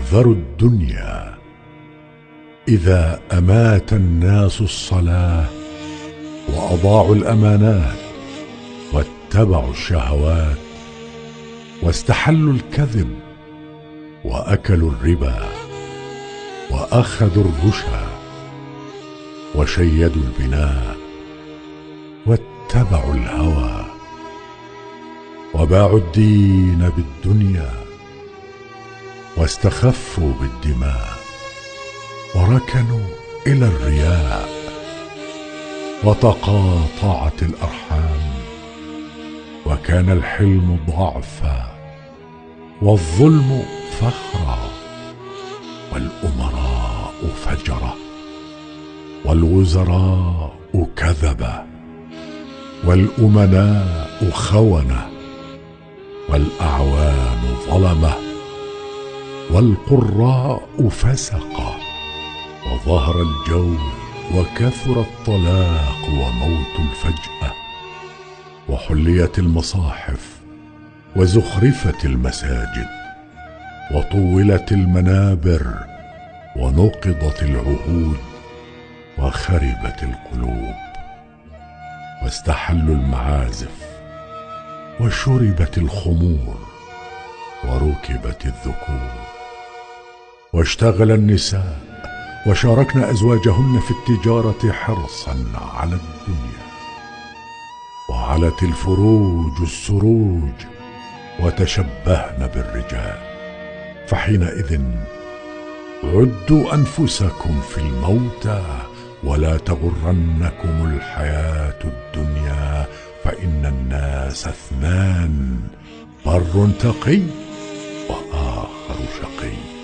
واحذروا الدنيا. إذا أمات الناس الصلاة وأضاعوا الأمانات واتبعوا الشهوات واستحلوا الكذب وأكلوا الربا وأخذوا الرشا وشيدوا البناء واتبعوا الهوى وباعوا الدين بالدنيا واستخفوا بالدماء وركنوا إلى الرياء وتقاطعت الأرحام وكان الحلم ضعفا والظلم فخرا والأمراء فجرة والوزراء كذبة والأمناء خونة والأعوان ظلمة والقراء فسقة وظهر الجور وكثر الطلاق وموت الفجأة وحليت المصاحف وزخرفت المساجد وطولت المنابر ونقضت العهود وخربت القلوب واستحلوا المعازف وشربت الخمور وركبت الذكور واشتغل النساء وشاركن أزواجهن في التجارة حرصا على الدنيا وعلت الفروج السروج وتشبهن بالرجال. فحينئذ عدوا أنفسكم في الموتى ولا تغرنكم الحياة الدنيا فإن الناس اثنان بر تقي وآخر شقي.